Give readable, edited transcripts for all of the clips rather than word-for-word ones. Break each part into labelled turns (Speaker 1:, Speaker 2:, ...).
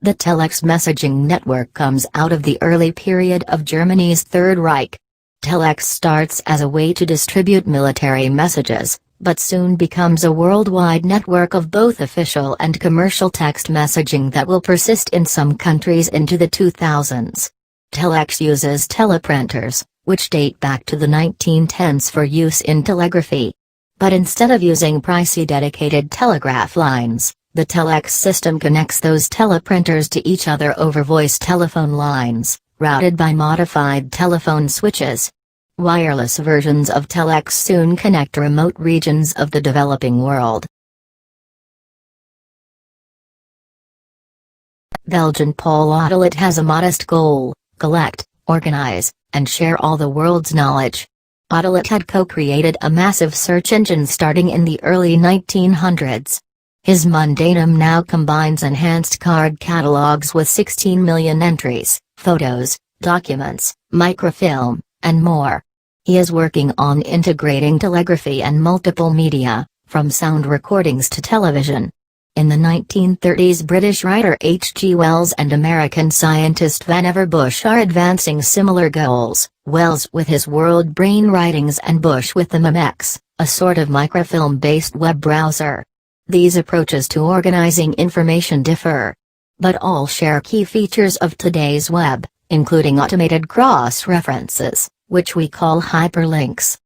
Speaker 1: The Telex messaging network comes out of the early period of Germany's Third Reich. Telex starts as a way to distribute military messages, but soon becomes a worldwide network of both official and commercial text messaging that will persist in some countries into the 2000s. Telex uses teleprinters, which date back to the 1910s for use in telegraphy. But instead of using pricey dedicated telegraph lines, the Telex system connects those teleprinters to each other over voice telephone lines, routed by modified telephone switches. Wireless versions of Telex soon connect remote regions of the developing world. Belgian Paul Ottelet has a modest goal: collect, organize, and share all the world's knowledge. Ottelet had co-created a massive search engine starting in the early 1900s. His Mundanum now combines enhanced card catalogs with 16 million entries, photos, documents, microfilm, and more. He is working on integrating telegraphy and multiple media, from sound recordings to television. In the 1930s, British writer H. G. Wells and American scientist Vannevar Bush are advancing similar goals, Wells with his World Brain writings and Bush with the Memex, a sort of microfilm-based web browser. These approaches to organizing information differ, but all share key features of today's web, including automated cross-references, which we call hyperlinks.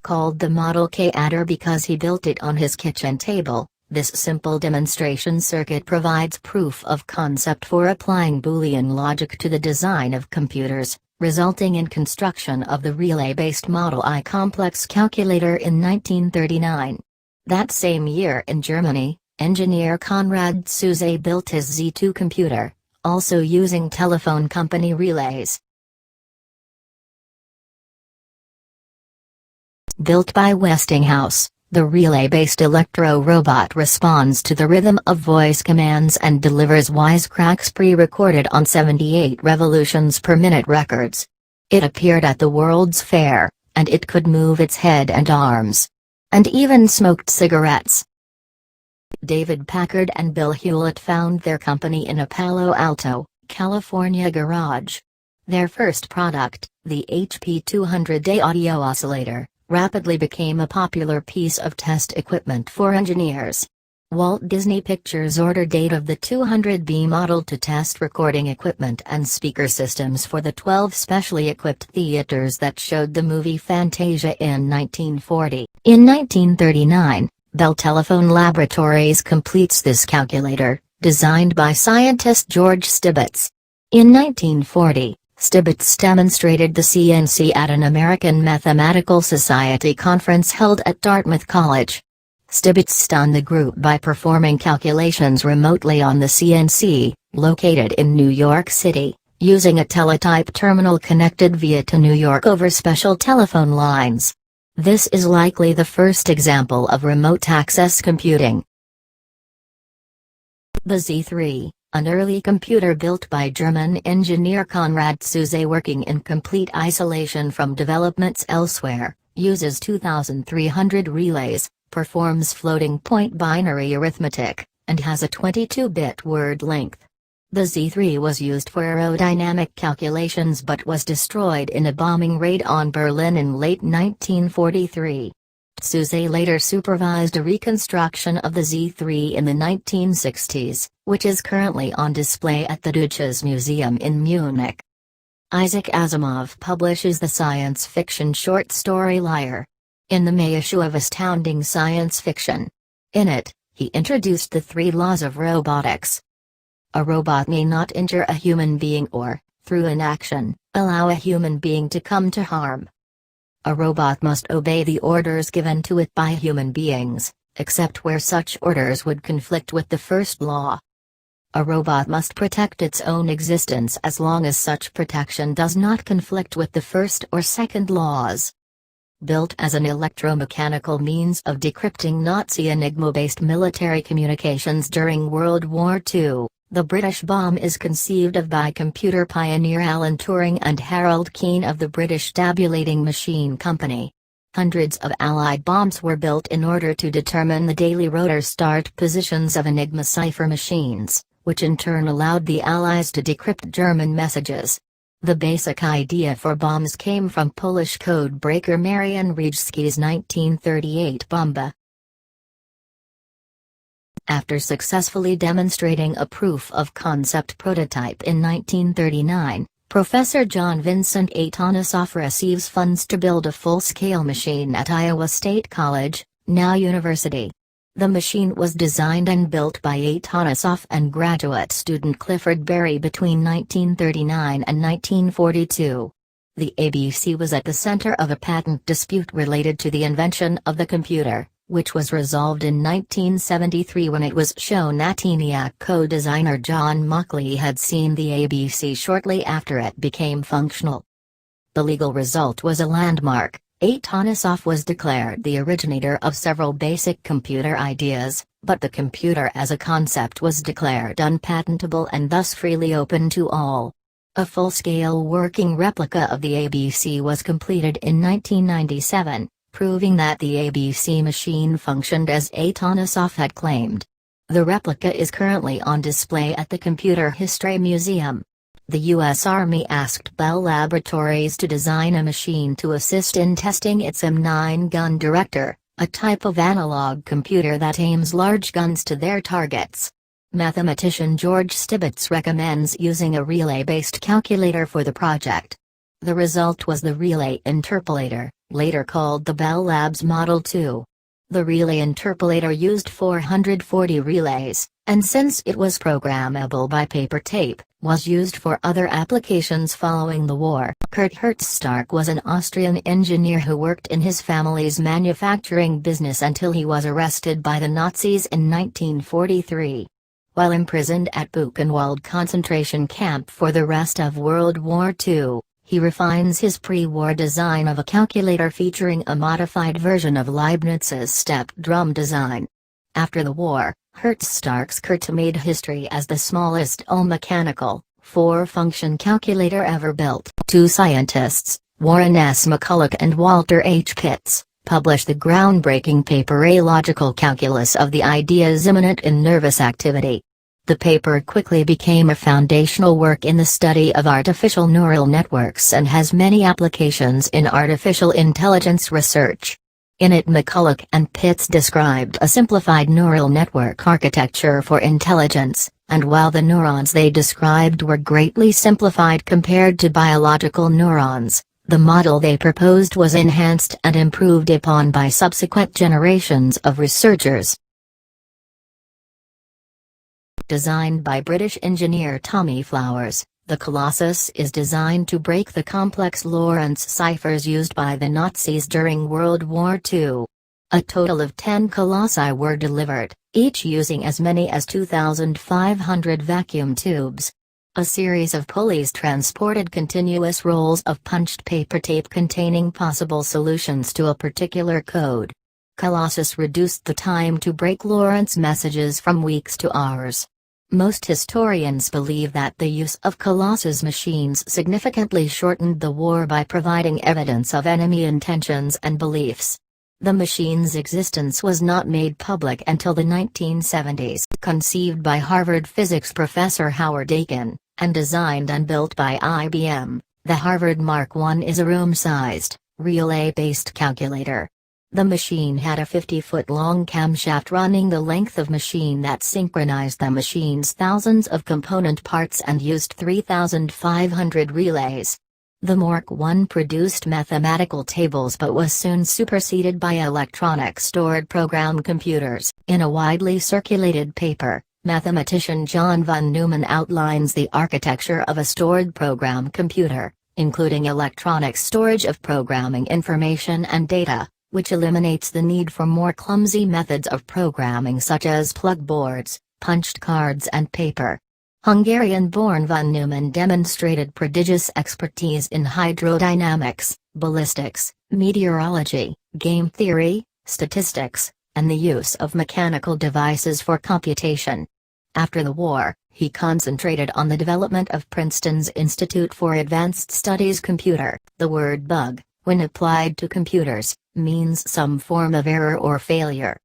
Speaker 1: Called the Model K adder because he built it on his kitchen table, this simple demonstration circuit provides proof of concept for applying Boolean logic to the design of computers, resulting in construction of the relay-based Model I complex calculator in 1939. That same year in Germany, engineer Konrad Zuse built his Z2 computer, also using telephone company relays. Built by Westinghouse, the relay-based electro-robot responds to the rhythm of voice commands and delivers wisecracks pre-recorded on 78 revolutions per minute records. It appeared at the World's Fair, and it could move its head and arms. And even smoked cigarettes. David Packard and Bill Hewlett found their company in a Palo Alto, California garage. Their first product, the HP 200-day audio oscillator, rapidly became a popular piece of test equipment for engineers. Walt Disney Pictures ordered 8 of the 200B model to test recording equipment and speaker systems for the 12 specially equipped theaters that showed the movie Fantasia in 1940. In 1939, Bell Telephone Laboratories completes this calculator, designed by scientist George Stibitz. In 1940, Stibitz demonstrated the CNC at an American Mathematical Society conference held at Dartmouth College. Stibitz stunned the group by performing calculations remotely on the CNC, located in New York City, using a teletype terminal connected via to New York over special telephone lines. This is likely the first example of remote access computing. The Z3, an early computer built by German engineer Konrad Zuse working in complete isolation from developments elsewhere, uses 2,300 relays, performs floating-point binary arithmetic, and has a 22-bit word length. The Z3 was used for aerodynamic calculations but was destroyed in a bombing raid on Berlin in late 1943. Zuse later supervised a reconstruction of the Z3 in the 1960s, which is currently on display at the Deutsches Museum in Munich. Isaac Asimov publishes the science fiction short story Liar in the May issue of Astounding Science Fiction. In it, he introduced the 3 laws of robotics. A robot may not injure a human being or, through inaction, allow a human being to come to harm. A robot must obey the orders given to it by human beings, except where such orders would conflict with the first law. A robot must protect its own existence as long as such protection does not conflict with the first or second laws. Built as an electromechanical means of decrypting Nazi Enigma-based military communications during World War II, the British bomb is conceived of by computer pioneer Alan Turing and Harold Keen of the British Tabulating Machine Company. Hundreds of Allied bombs were built in order to determine the daily rotor start positions of Enigma cipher machines, which in turn allowed the Allies to decrypt German messages. The basic idea for bombs came from Polish code breaker Marian Rejewski's 1938 bomba. After successfully demonstrating a proof-of-concept prototype in 1939, Professor John Vincent Atanasoff receives funds to build a full-scale machine at Iowa State College, now university. The machine was designed and built by Atanasoff and graduate student Clifford Berry between 1939 and 1942. The ABC was at the center of a patent dispute related to the invention of the computer, which was resolved in 1973 when it was shown that ENIAC co-designer John Mauchly had seen the ABC shortly after it became functional. The legal result was a landmark. Atanasoff was declared the originator of several basic computer ideas, but the computer as a concept was declared unpatentable and thus freely open to all. A full-scale working replica of the ABC was completed in 1997, proving that the ABC machine functioned as Atanasoff had claimed. The replica is currently on display at the Computer History Museum. The U.S. Army asked Bell Laboratories to design a machine to assist in testing its M9 gun director, a type of analog computer that aims large guns to their targets. Mathematician George Stibitz recommends using a relay-based calculator for the project. The result was the relay interpolator, later called the Bell Labs Model 2. The relay interpolator used 440 relays, and since it was programmable by paper tape, was used for other applications following the war. Kurt Hertzstark was an Austrian engineer who worked in his family's manufacturing business until he was arrested by the Nazis in 1943. While imprisoned at Buchenwald concentration camp for the rest of World War II, he refines his pre-war design of a calculator featuring a modified version of Leibniz's step drum design. After the war, Hertzstark's Kurt made history as the smallest all-mechanical, four-function calculator ever built. Two scientists, Warren S. McCulloch and Walter H. Pitts, published the groundbreaking paper A Logical Calculus of the Ideas Immanent in Nervous Activity. The paper quickly became a foundational work in the study of artificial neural networks and has many applications in artificial intelligence research. In it, McCulloch and Pitts described a simplified neural network architecture for intelligence, and while the neurons they described were greatly simplified compared to biological neurons, the model they proposed was enhanced and improved upon by subsequent generations of researchers. Designed by British engineer Tommy Flowers, the Colossus is designed to break the complex Lorentz ciphers used by the Nazis during World War II. A total of 10 colossi were delivered, each using as many as 2,500 vacuum tubes. A series of pulleys transported continuous rolls of punched paper tape containing possible solutions to a particular code. Colossus reduced the time to break Lorentz messages from weeks to hours. Most historians believe that the use of Colossus machines significantly shortened the war by providing evidence of enemy intentions and beliefs. The machine's existence was not made public until the 1970s. Conceived by Harvard physics professor Howard Aiken, and designed and built by IBM, the Harvard Mark I is a room-sized, relay-based calculator. The machine had a 50-foot-long camshaft running the length of machine that synchronized the machine's thousands of component parts and used 3,500 relays. The Mark I produced mathematical tables but was soon superseded by electronic stored program computers. In a widely circulated paper, mathematician John von Neumann outlines the architecture of a stored program computer, including electronic storage of programming information and data, which eliminates the need for more clumsy methods of programming such as plug boards, punched cards and paper. Hungarian-born von Neumann demonstrated prodigious expertise in hydrodynamics, ballistics, meteorology, game theory, statistics, and the use of mechanical devices for computation. After the war, he concentrated on the development of Princeton's Institute for Advanced Studies computer. The word bug, when applied to computers, means some form of error or failure.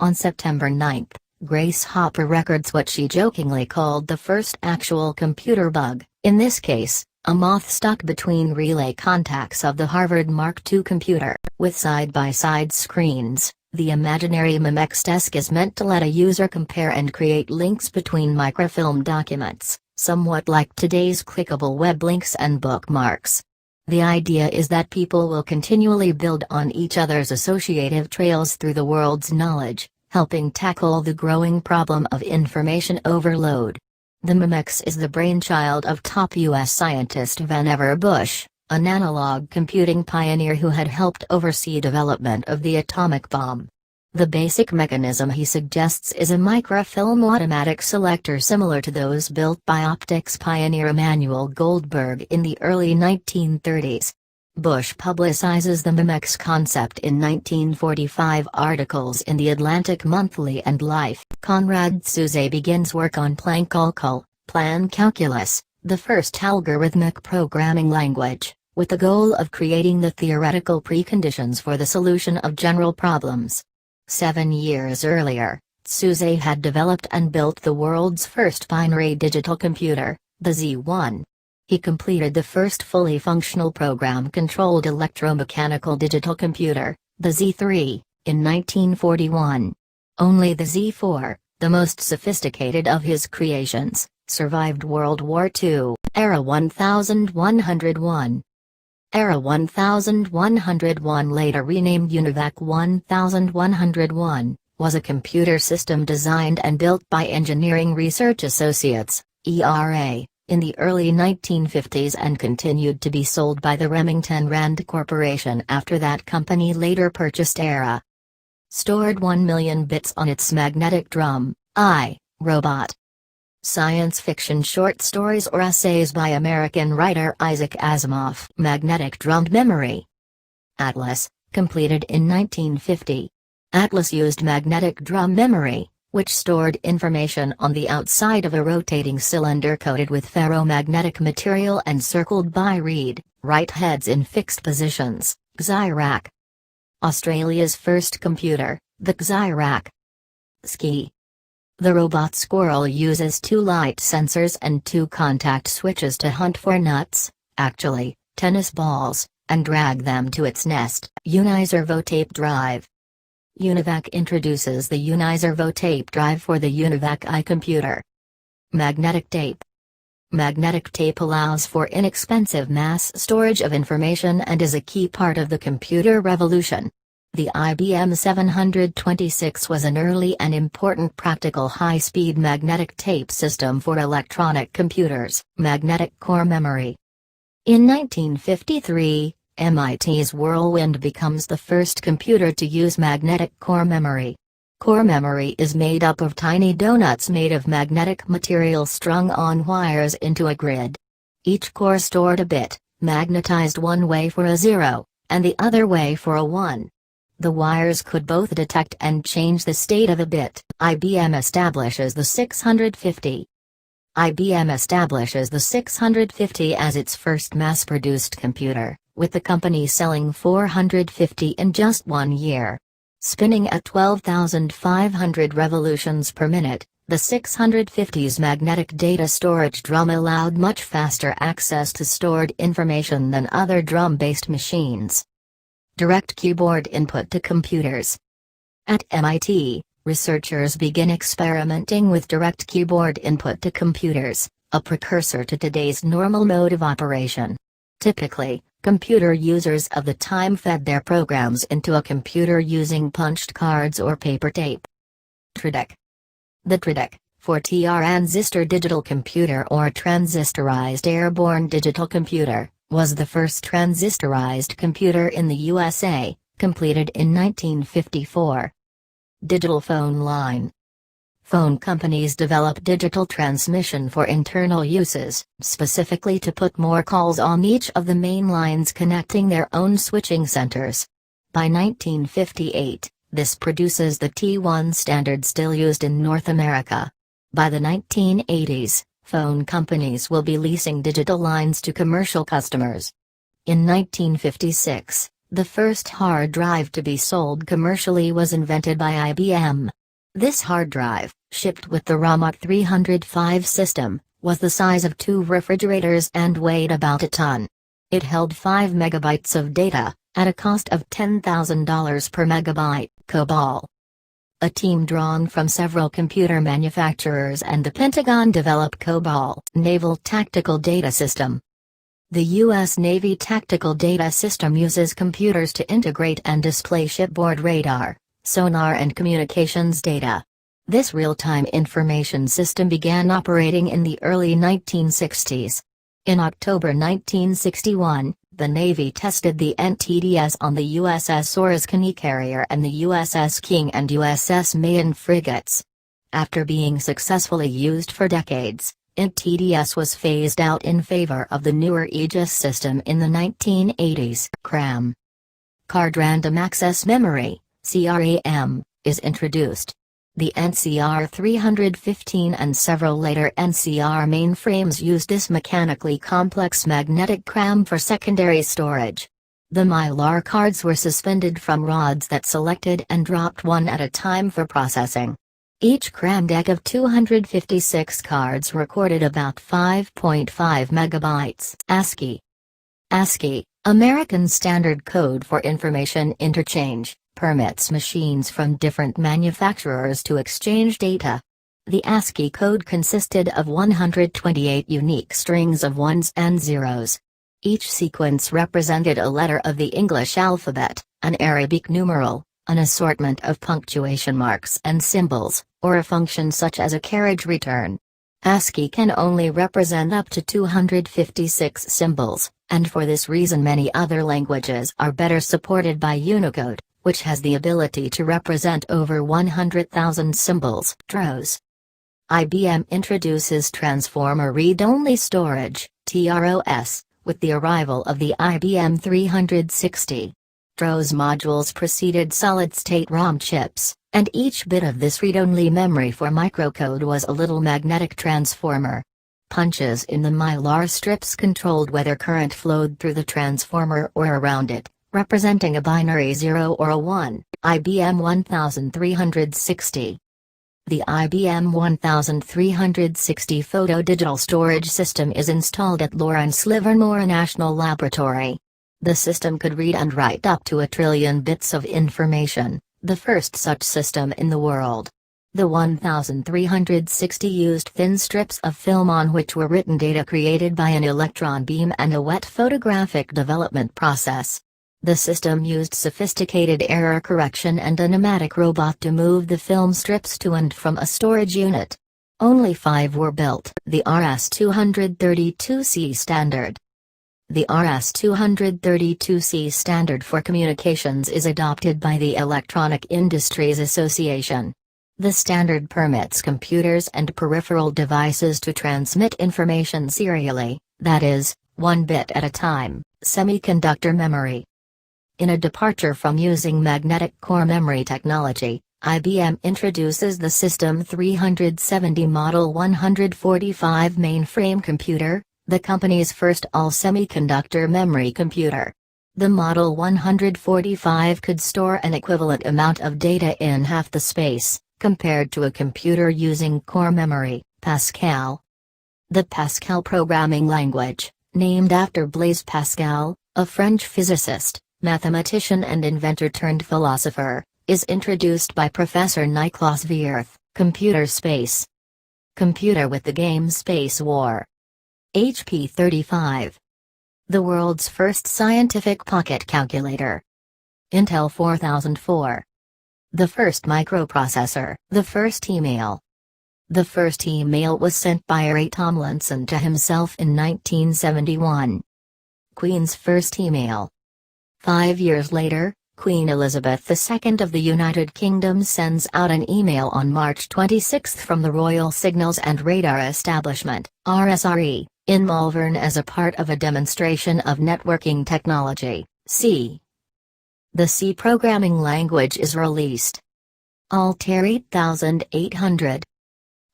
Speaker 1: On September 9, Grace Hopper records what she jokingly called the first actual computer bug, in this case, a moth stuck between relay contacts of the Harvard Mark II computer. With side-by-side screens, the imaginary Memex desk is meant to let a user compare and create links between microfilm documents, somewhat like today's clickable web links and bookmarks. The idea is that people will continually build on each other's associative trails through the world's knowledge, helping tackle the growing problem of information overload. The Memex is the brainchild of top U.S. scientist Vannevar Bush, an analog computing pioneer who had helped oversee development of the atomic bomb. The basic mechanism he suggests is a microfilm automatic selector similar to those built by optics pioneer Emanuel Goldberg in the early 1930s. Bush publicizes the Memex concept in 1945 articles in the Atlantic Monthly and Life. Konrad Zuse begins work on plan calculus, the first algorithmic programming language, with the goal of creating the theoretical preconditions for the solution of general problems. 7 years earlier, Zuse had developed and built the world's first binary digital computer, the Z1. He completed the first fully functional program-controlled electromechanical digital computer, the Z3, in 1941. Only the Z4, the most sophisticated of his creations, survived World War II. Era 1101. Era 1101, later renamed UNIVAC 1101, was a computer system designed and built by Engineering Research Associates, ERA, in the early 1950s and continued to be sold by the Remington Rand Corporation after that company later purchased ERA. Stored 1 million bits on its magnetic drum, I, Robot. Science fiction short stories or essays by American writer Isaac Asimov. Magnetic drum memory. Atlas, completed in 1950. Atlas used magnetic drum memory, which stored information on the outside of a rotating cylinder coated with ferromagnetic material and circled by read-write heads in fixed positions, XIRAC. Australia's first computer, the XIRAC. Ski. The robot squirrel uses 2 light sensors and 2 contact switches to hunt for nuts, actually, tennis balls, and drag them to its nest. Uniservo tape drive. UNIVAC introduces the Uniservo tape drive for the UNIVAC I computer. Magnetic tape. Magnetic tape allows for inexpensive mass storage of information and is a key part of the computer revolution. The IBM 726 was an early and important practical high-speed magnetic tape system for electronic computers. Magnetic core memory. In 1953, MIT's Whirlwind becomes the first computer to use magnetic core memory. Core memory is made up of tiny donuts made of magnetic material strung on wires into a grid. Each core stored a bit, magnetized one way for a 0, and the other way for a 1. The wires could both detect and change the state of a bit. IBM establishes the 650. IBM establishes the 650 as its first mass-produced computer, with the company selling 450 in just 1 year. Spinning at 12,500 revolutions per minute, the 650's magnetic data storage drum allowed much faster access to stored information than other drum-based machines. Direct keyboard input to computers. At MIT, researchers begin experimenting with direct keyboard input to computers, a precursor to today's normal mode of operation. Typically, computer users of the time fed their programs into a computer using punched cards or paper tape. TRIDIC. The TRIDIC, for transistor digital computer or transistorized airborne digital computer, was the first transistorized computer in the USA, completed in 1954. Digital phone line. Phone companies develop digital transmission for internal uses, specifically to put more calls on each of the main lines connecting their own switching centers. By 1958, this produces the T1 standard still used in North America. By the 1980s, phone companies will be leasing digital lines to commercial customers. In 1956, the first hard drive to be sold commercially was invented by IBM. This hard drive, shipped with the Romat 305 system, was the size of 2 refrigerators and weighed about a ton. It held 5 megabytes of data, at a cost of $10,000 per megabyte. COBOL. A team drawn from several computer manufacturers and the Pentagon developed COBOL, Naval Tactical Data System. The U.S. Navy Tactical Data System uses computers to integrate and display shipboard radar, sonar and communications data. This real-time information system began operating in the early 1960s. In October 1961, the Navy tested the NTDS on the USS Oriskany carrier and the USS King and USS Mayan frigates. After being successfully used for decades, NTDS was phased out in favor of the newer Aegis system in the 1980s. CRAM. Card Random Access Memory, CRAM, is introduced. The NCR 315 and several later NCR mainframes used this mechanically complex magnetic CRAM for secondary storage. The Mylar cards were suspended from rods that selected and dropped one at a time for processing. Each CRAM deck of 256 cards recorded about 5.5 megabytes. ASCII. ASCII, American Standard Code for Information Interchange, permits machines from different manufacturers to exchange data. The ASCII code consisted of 128 unique strings of ones and zeros. Each sequence represented a letter of the English alphabet, an Arabic numeral, an assortment of punctuation marks and symbols, or a function such as a carriage return. ASCII can only represent up to 256 symbols, and for this reason many other languages are better supported by Unicode, which has the ability to represent over 100,000 symbols. TROS. IBM introduces Transformer Read-Only Storage, TROS, with the arrival of the IBM 360. TROS modules preceded solid-state ROM chips, and each bit of this read-only memory for microcode was a little magnetic transformer. Punches in the Mylar strips controlled whether current flowed through the transformer or around it, representing a binary 0 or a 1, IBM 1360. The IBM 1360 photo-digital storage system is installed at Lawrence Livermore National Laboratory. The system could read and write up to 1 trillion bits of information, the first such system in the world. The 1360 used thin strips of film on which were written data created by an electron beam and a wet photographic development process. The system used sophisticated error correction and a pneumatic robot to move the film strips to and from a storage unit. Only 5 were built. The RS-232C standard. The RS-232C standard for communications is adopted by the Electronic Industries Association. The standard permits computers and peripheral devices to transmit information serially, that is, 1 bit at a time. Semiconductor memory. In a departure from using magnetic core memory technology, IBM introduces the System 370 Model 145 mainframe computer, the company's first all-semiconductor memory computer. The Model 145 could store an equivalent amount of data in half the space, compared to a computer using core memory. Pascal. The Pascal programming language, named after Blaise Pascal, a French physicist, mathematician and inventor turned philosopher, is introduced by Professor Niklas Vierth. Computer space. Computer with the game Space War. HP 35. The world's first scientific pocket calculator. Intel 4004. The first microprocessor. The first email. The first email was sent by Ray Tomlinson to himself in 1971. Queen's first email. 5 years later, Queen Elizabeth II of the United Kingdom sends out an email on March 26 from the Royal Signals and Radar Establishment, RSRE, in Malvern as a part of a demonstration of networking technology. C. The C programming language is released. Altair 8800.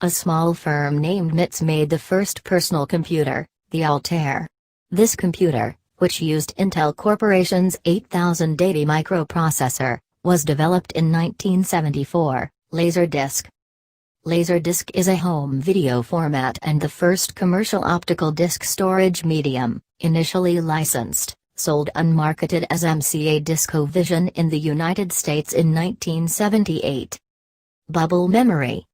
Speaker 1: A small firm named MITS made the first personal computer, the Altair. This computer, which used Intel Corporation's 8080 microprocessor, was developed in 1974. Laserdisc. Laserdisc is a home video format and the first commercial optical disc storage medium, initially licensed, sold unmarketed as MCA DiscoVision in the United States in 1978. Bubble memory.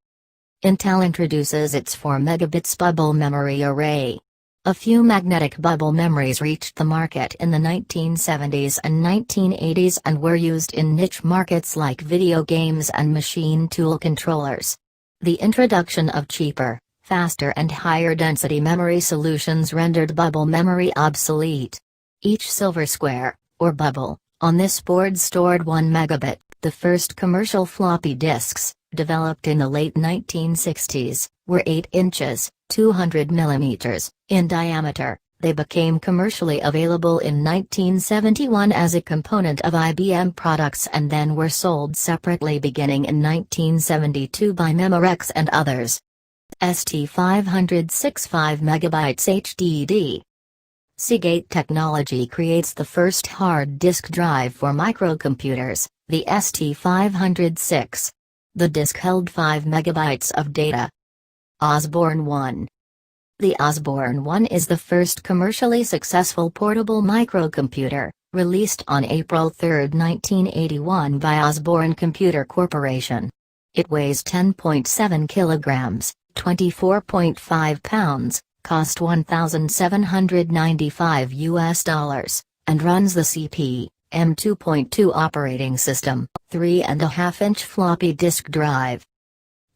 Speaker 1: Intel introduces its 4 megabits bubble memory array. A few magnetic bubble memories reached the market in the 1970s and 1980s and were used in niche markets like video games and machine tool controllers. The introduction of cheaper, faster and higher density memory solutions rendered bubble memory obsolete. Each silver square, or bubble, on this board stored 1 megabit. The first commercial floppy disks, developed in the late 1960s, were 8 inches, 200 millimeters, in diameter. They became commercially available in 1971 as a component of IBM products and then were sold separately beginning in 1972 by Memorex and others. ST500 5 megabytes HDD. Seagate Technology creates the first hard disk drive for microcomputers, the ST506. The disk held 5 megabytes of data. Osborne One. The Osborne One is the first commercially successful portable microcomputer, released on April 3, 1981 by Osborne Computer Corporation. It weighs 10.7 kilograms, 24.5 pounds, cost $1,795, and runs the CP/M 2.2 operating system, 3.5-inch floppy disk drive.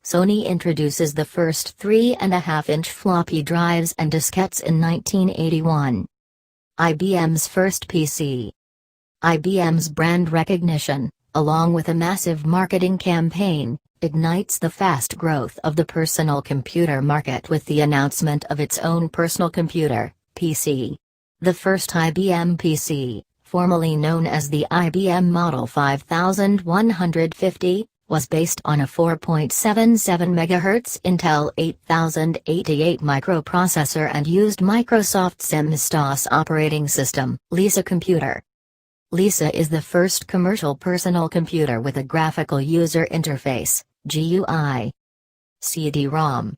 Speaker 1: Sony introduces the first 3.5-inch floppy drives and diskettes in 1981. IBM's first PC. IBM's brand recognition, along with a massive marketing campaign, ignites the fast growth of the personal computer market with the announcement of its own personal computer, PC. The first IBM PC, formerly known as the IBM Model 5150, was based on a 4.77 MHz Intel 8088 microprocessor and used Microsoft's MS-DOS operating system. Lisa computer. Lisa is the first commercial personal computer with a graphical user interface, GUI. CD-ROM.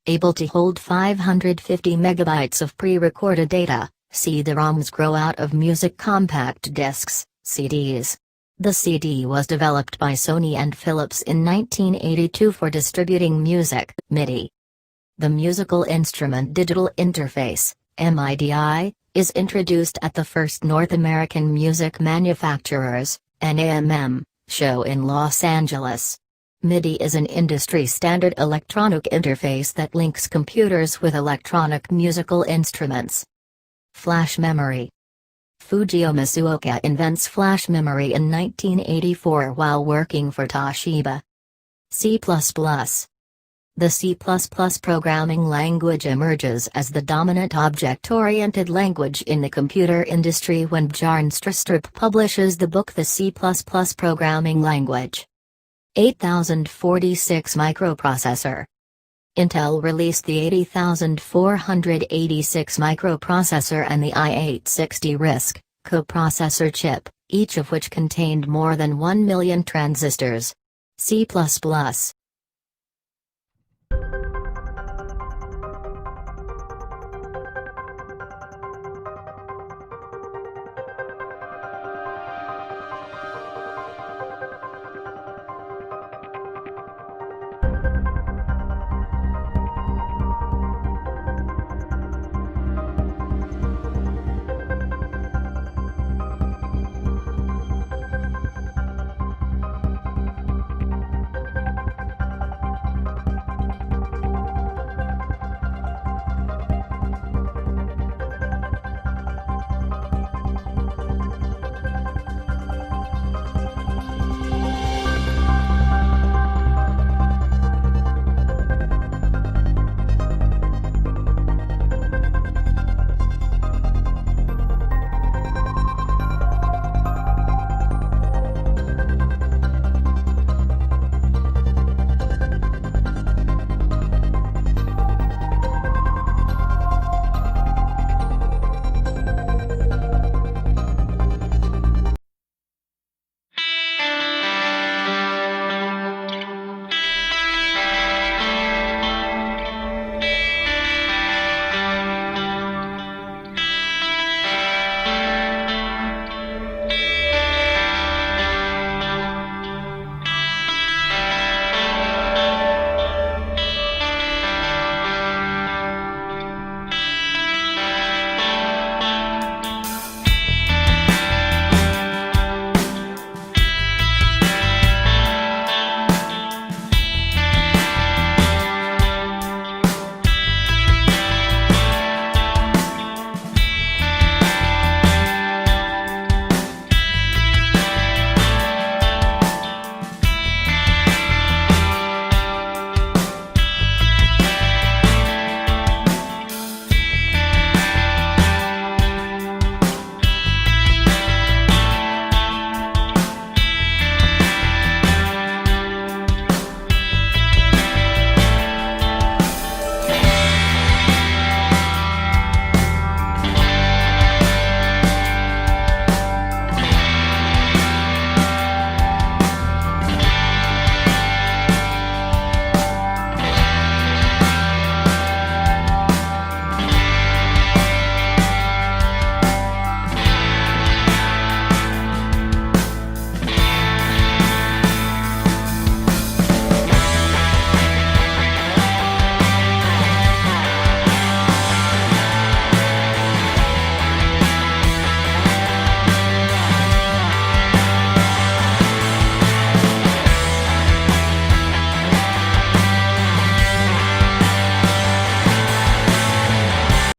Speaker 1: Able to hold 550 megabytes of pre-recorded data, CD-ROMs grow out of music compact discs, CDs. The CD was developed by Sony and Philips in 1982 for distributing music. Midi. The Musical Instrument Digital Interface, MIDI, is introduced at the first North American Music Manufacturers, NAMM, show in Los Angeles. MIDI is an industry-standard electronic interface that links computers with electronic musical instruments. Flash memory. Fujio Masuoka invents flash memory in 1984 while working for Toshiba. C++. The C++ programming language emerges as the dominant object-oriented language in the computer industry when Bjarne Stroustrup publishes the book The C++ Programming Language. 8046 microprocessor. Intel released the 80486 microprocessor and the i860 RISC coprocessor chip, each of which contained more than 1 million transistors. C++.